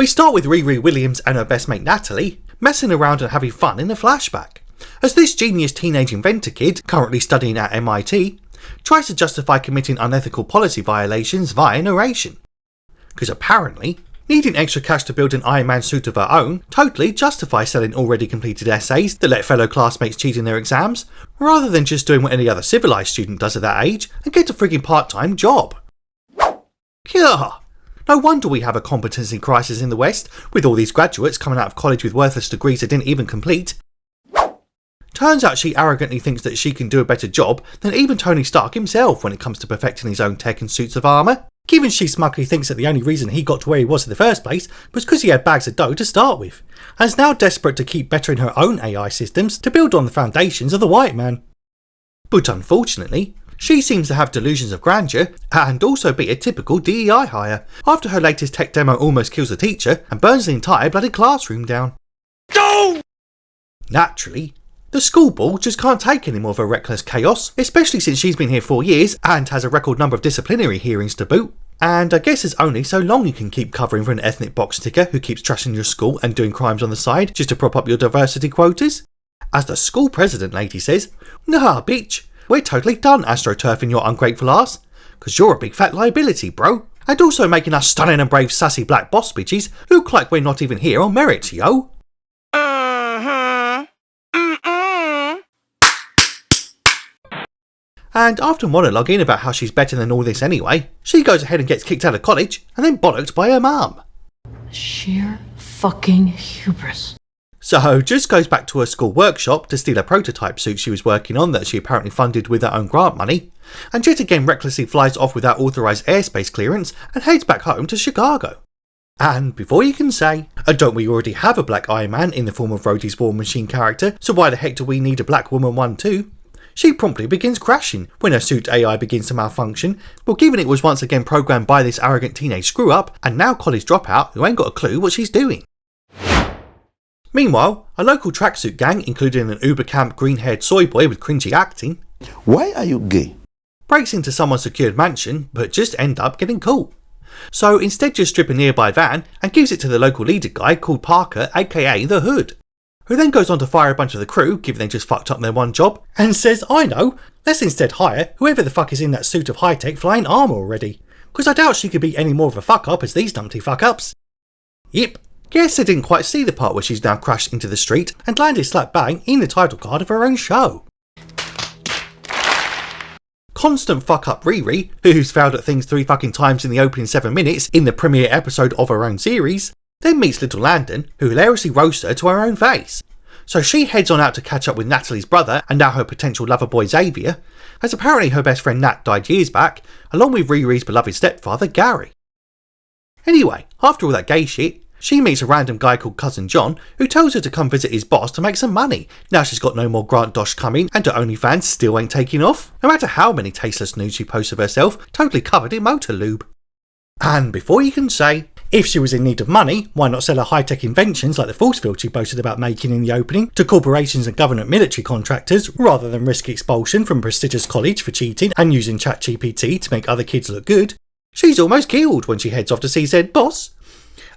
We start with Riri Williams and her best mate Natalie messing around and having fun in a flashback, as this genius teenage inventor kid, currently studying at MIT, tries to justify committing unethical policy violations via narration. Because apparently, needing extra cash to build an Iron Man suit of her own totally justifies selling already completed essays that let fellow classmates cheat in their exams, rather than just doing what any other civilised student does at that age and get a frigging part-time job. Gah! No wonder we have a competency crisis in the West, with all these graduates coming out of college with worthless degrees they didn't even complete. Turns out she arrogantly thinks that she can do a better job than even Tony Stark himself when it comes to perfecting his own tech and suits of armour, given she smugly thinks that the only reason he got to where he was in the first place was because he had bags of dough to start with, and is now desperate to keep bettering her own AI systems to build on the foundations of the white man. But unfortunately, she seems to have delusions of grandeur and also be a typical DEI hire, after her latest tech demo almost kills the teacher and burns the entire bloody classroom down. No! Naturally, the school board just can't take any more of her reckless chaos, especially since she's been here 4 years and has a record number of disciplinary hearings to boot. And I guess it's only so long you can keep covering for an ethnic box ticker who keeps trashing your school and doing crimes on the side just to prop up your diversity quotas. As the school president lady says, "Nah, bitch, we're totally done astroturfing your ungrateful ass, cause you're a big fat liability, bro. And also making us stunning and brave sassy black boss bitches look like we're not even here on merit, yo." And after monologuing about how she's better than all this anyway, she goes ahead and gets kicked out of college and then bollocked by her mum. Sheer fucking hubris. So just goes back to her school workshop to steal a prototype suit she was working on that she apparently funded with her own grant money, and yet again recklessly flies off without authorised airspace clearance and heads back home to Chicago. And before you can say, don't we already have a black Iron Man in the form of Rhodey's War Machine character, so why the heck do we need a black woman one too? She promptly begins crashing when her suit AI begins to malfunction, well given it was once again programmed by this arrogant teenage screw-up and now college dropout who ain't got a clue what she's doing. Meanwhile, a local tracksuit gang, including an uber camp green-haired soy boy with cringy acting, "Why are you gay?" breaks into someone's secured mansion but just end up getting caught. So instead just strip a nearby van and gives it to the local leader guy called Parker, aka the Hood, who then goes on to fire a bunch of the crew, given they just fucked up their one job, and says, "I know, let's instead hire whoever the fuck is in that suit of high-tech flying armour already, because I doubt she could be any more of a fuck-up as these numpty fuck-ups." Yep, guess I didn't quite see the part where she's now crashed into the street and landed slap bang in the title card of her own show. Constant fuck-up Riri, who's failed at things 3 fucking times in the opening 7 minutes in the premiere episode of her own series, then meets little Landon, who hilariously roasts her to her own face. So she heads on out to catch up with Natalie's brother and now her potential lover boy Xavier, as apparently her best friend Nat died years back, along with Riri's beloved stepfather Gary. Anyway, after all that gay shit, she meets a random guy called Cousin John, who tells her to come visit his boss to make some money, now she's got no more Grant Dosh coming and her OnlyFans still ain't taking off, no matter how many tasteless nudes she posts of herself, totally covered in motor lube. And before you can say, if she was in need of money, why not sell her high-tech inventions like the force field she boasted about making in the opening to corporations and government military contractors, rather than risk expulsion from a prestigious college for cheating and using ChatGPT to make other kids look good? She's almost killed when she heads off to see said boss,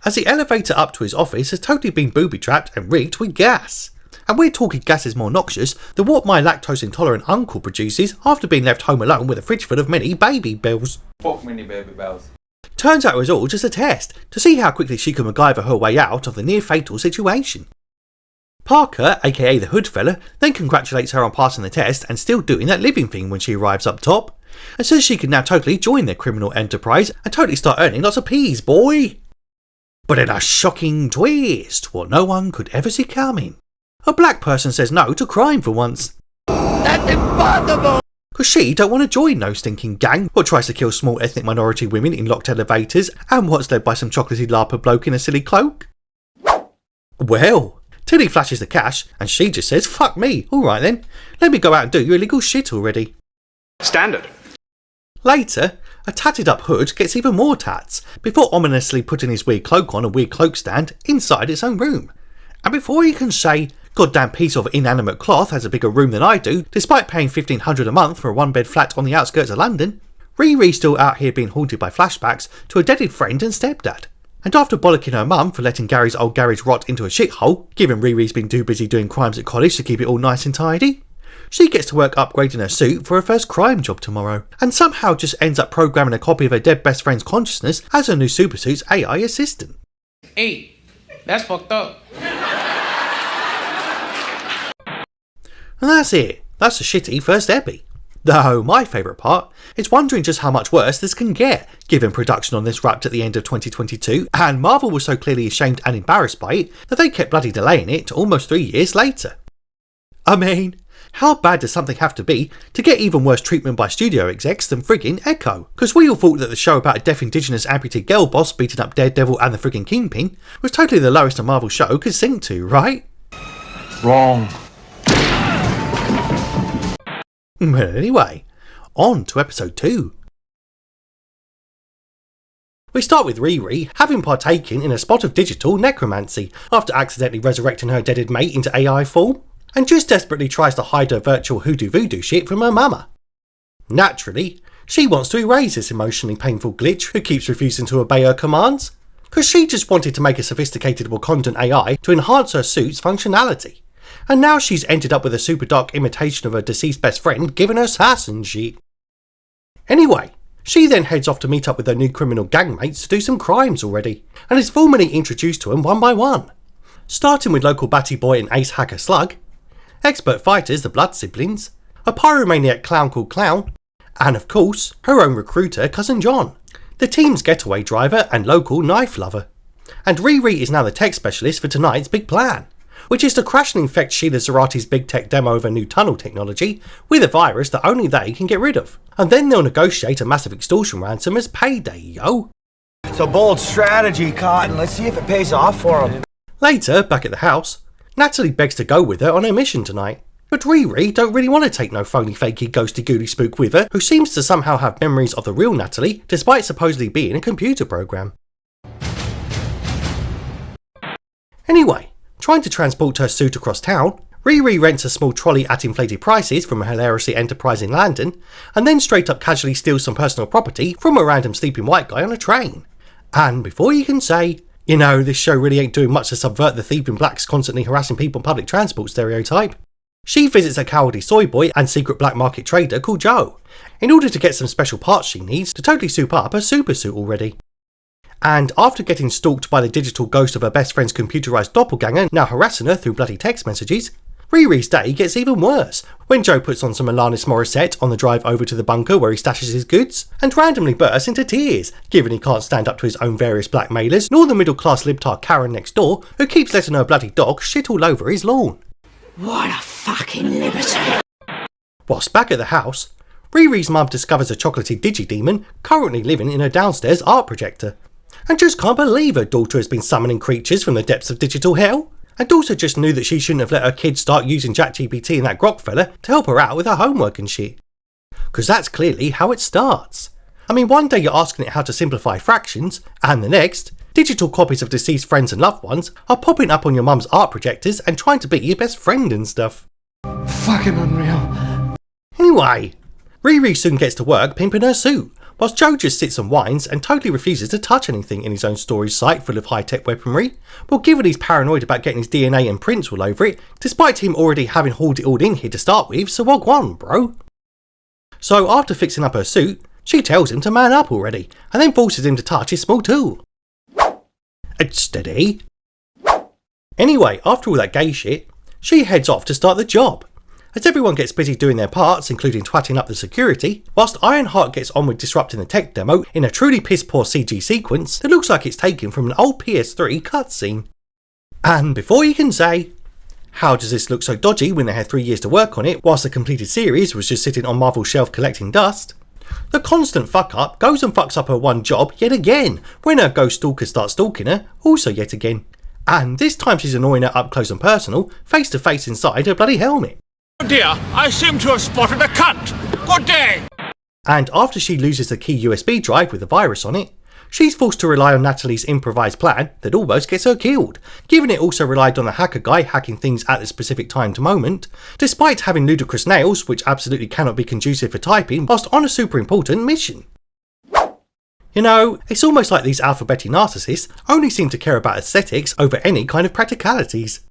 as the elevator up to his office has totally been booby-trapped and rigged with gas. And we're talking gases more noxious than what my lactose-intolerant uncle produces after being left home alone with a fridge full of mini baby bells. Fuck mini baby bells. Turns out it was all just a test, to see how quickly she could MacGyver her way out of the near-fatal situation. Parker, aka the Hood fella, then congratulates her on passing the test and still doing that living thing when she arrives up top, and says she can now totally join their criminal enterprise and totally start earning lots of peas, boy! But in a shocking twist, what no one could ever see coming, a black person says no to crime for once. That's impossible! Because she don't want to join no stinking gang what tries to kill small ethnic minority women in locked elevators and what's led by some chocolatey larper bloke in a silly cloak. Well, till he flashes the cash and she just says, "Fuck me, alright then, let me go out and do your illegal shit already." Standard. Later, a tatted up Hood gets even more tats, before ominously putting his weird cloak on a weird cloak stand inside its own room. And before he can say, "Goddamn piece of inanimate cloth has a bigger room than I do, despite paying $1,500 a month for a 1-bed flat on the outskirts of London," Riri's still out here being haunted by flashbacks to a deaded friend and stepdad. And after bollocking her mum for letting Gary's old garage rot into a shithole, given Riri's been too busy doing crimes at college to keep it all nice and tidy, she gets to work upgrading her suit for her first crime job tomorrow, and somehow just ends up programming a copy of her dead best friend's consciousness as her new supersuit's AI assistant. Hey, that's fucked up. And that's it. That's a shitty first epi. Though my favourite part is wondering just how much worse this can get, given production on this wrapped at the end of 2022, and Marvel was so clearly ashamed and embarrassed by it that they kept bloody delaying it to almost 3 years later. I mean, how bad does something have to be to get even worse treatment by studio execs than friggin' Echo? Because we all thought that the show about a deaf indigenous amputee girl boss beating up Daredevil and the friggin' Kingpin was totally the lowest a Marvel show could sink to, right? Wrong. Well, anyway, on to episode 2. We start with Riri having partaken in a spot of digital necromancy after accidentally resurrecting her deaded mate into AI form, and just desperately tries to hide her virtual hoodoo voodoo shit from her mama. Naturally, she wants to erase this emotionally painful glitch who keeps refusing to obey her commands, because she just wanted to make a sophisticated Wakandan AI to enhance her suit's functionality. And now she's ended up with a super dark imitation of her deceased best friend giving her sass and shit. Anyway, she then heads off to meet up with her new criminal gangmates to do some crimes already, and is formally introduced to them one by one. Starting with local batty boy and ace hacker Slug, expert fighters the Blood siblings, a pyromaniac clown called Clown, and of course, her own recruiter Cousin John, the team's getaway driver and local knife lover. And Riri is now the tech specialist for tonight's big plan, which is to crash and infect Sheila Zarati's big tech demo of her new tunnel technology with a virus that only they can get rid of. And then they'll negotiate a massive extortion ransom as payday, yo. It's a bold strategy, Cotton. Let's see if it pays off for them. Later, back at the house, Natalie begs to go with her on her mission tonight. But Riri don't really want to take no phony fakey ghosty ghouly spook with her, who seems to somehow have memories of the real Natalie despite supposedly being a computer program. Anyway, trying to transport her suit across town, Riri rents a small trolley at inflated prices from a hilariously enterprising Landon, and then straight up casually steals some personal property from a random sleeping white guy on a train. And before you can say, you know, this show really ain't doing much to subvert the thieving blacks constantly harassing people on public transport stereotype, she visits a cowardly soy boy and secret black market trader called Joe, in order to get some special parts she needs to totally soup up her super suit already. And after getting stalked by the digital ghost of her best friend's computerised doppelganger now harassing her through bloody text messages, Riri's day gets even worse when Joe puts on some Alanis Morissette on the drive over to the bunker where he stashes his goods, and randomly bursts into tears, given he can't stand up to his own various blackmailers, nor the middle-class libtard Karen next door, who keeps letting her bloody dog shit all over his lawn. What a fucking liberty! Whilst back at the house, Riri's mum discovers a chocolatey digi-demon currently living in her downstairs art projector, and just can't believe her daughter has been summoning creatures from the depths of digital hell, and also just knew that she shouldn't have let her kids start using ChatGPT and that Grok fella to help her out with her homework and shit. Because that's clearly how it starts. I mean, one day you're asking it how to simplify fractions, and the next, digital copies of deceased friends and loved ones are popping up on your mum's art projectors and trying to be your best friend and stuff. Fucking unreal. Anyway, Riri soon gets to work pimping her suit, whilst Joe just sits and whines and totally refuses to touch anything in his own storage site full of high-tech weaponry, well, given he's paranoid about getting his DNA and prints all over it, despite him already having hauled it all in here to start with, so wagwan, bro. So after fixing up her suit, she tells him to man up already, and then forces him to touch his small tool. Steady. Anyway, after all that gay shit, she heads off to start the job, as everyone gets busy doing their parts, including twatting up the security, whilst Ironheart gets on with disrupting the tech demo in a truly piss-poor CG sequence that looks like it's taken from an old PS3 cutscene. And before you can say, how does this look so dodgy when they had 3 years to work on it whilst the completed series was just sitting on Marvel's shelf collecting dust, the constant fuck-up goes and fucks up her one job yet again when her ghost stalker starts stalking her, also yet again. And this time she's annoying her up close and personal, face to face inside her bloody helmet. Oh dear, I seem to have spotted a cunt. Good day. And after she loses the key USB drive with the virus on it, she's forced to rely on Natalie's improvised plan that almost gets her killed, given it also relied on the hacker guy hacking things at the specific timed moment, despite having ludicrous nails which absolutely cannot be conducive for typing whilst on a super important mission. You know, it's almost like these alphabetic narcissists only seem to care about aesthetics over any kind of practicalities.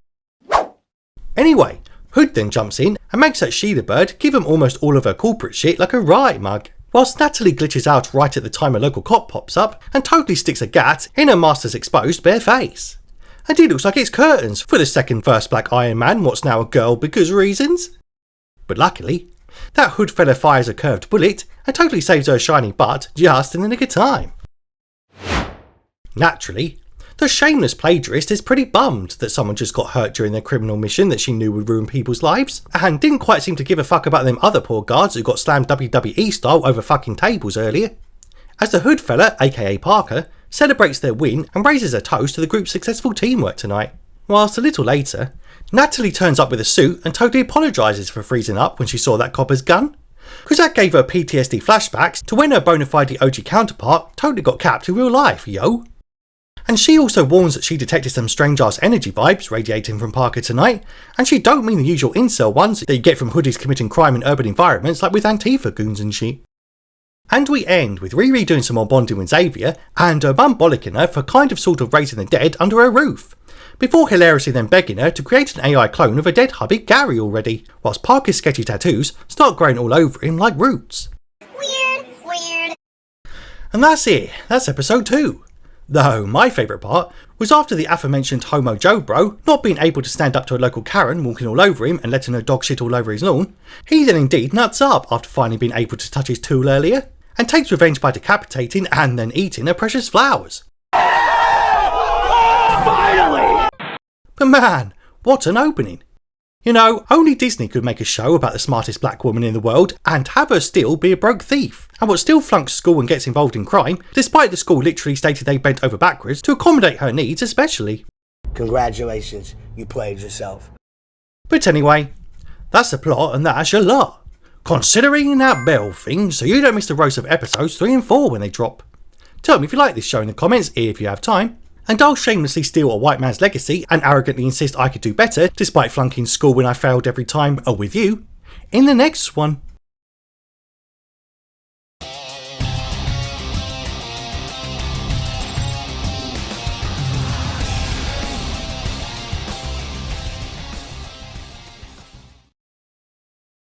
Anyway, Hood then jumps in and makes that Sheila bird give him almost all of her corporate shit like a right mug, whilst Natalie glitches out right at the time a local cop pops up and totally sticks a gat in her master's exposed bare face. And it looks like it's curtains for the second first black Iron Man, what's now a girl because reasons. But luckily, that Hood fella fires a curved bullet and totally saves her shiny butt just in the nick of time. Naturally, the shameless plagiarist is pretty bummed that someone just got hurt during their criminal mission that she knew would ruin people's lives, and didn't quite seem to give a fuck about them other poor guards who got slammed WWE style over fucking tables earlier. As the Hood fella, aka Parker, celebrates their win and raises a toast to the group's successful teamwork tonight, whilst a little later, Natalie turns up with a suit and totally apologises for freezing up when she saw that copper's gun, because that gave her PTSD flashbacks to when her bona fide OG counterpart totally got capped in real life, yo. And she also warns that she detected some strange ass energy vibes radiating from Parker tonight, and she don't mean the usual incel ones that you get from hoodies committing crime in urban environments like with Antifa goons and shit. And we end with Riri doing some more bonding with Xavier and her mum bollocking her for kind of sort of raising the dead under her roof, before hilariously then begging her to create an AI clone of her dead hubby Gary already, whilst Parker's sketchy tattoos start growing all over him like roots. Weird. And that's it, that's episode 2. Though my favourite part was after the aforementioned Homo Joe bro not being able to stand up to a local Karen walking all over him and letting her dog shit all over his lawn, he then indeed nuts up after finally being able to touch his tool earlier, and takes revenge by decapitating and then eating her precious flowers. Finally! But man, what an opening. You know, only Disney could make a show about the smartest black woman in the world and have her still be a broke thief, and what still flunks school and gets involved in crime, despite the school literally stated they bent over backwards to accommodate her needs especially. Congratulations, you played yourself. But anyway, that's the plot and that's your lot. Considering that bell thing so you don't miss the roast of episodes 3 and 4 when they drop. Tell me if you like this show in the comments if you have time, and I'll shamelessly steal a white man's legacy and arrogantly insist I could do better despite flunking school when I failed every time with you in the next one.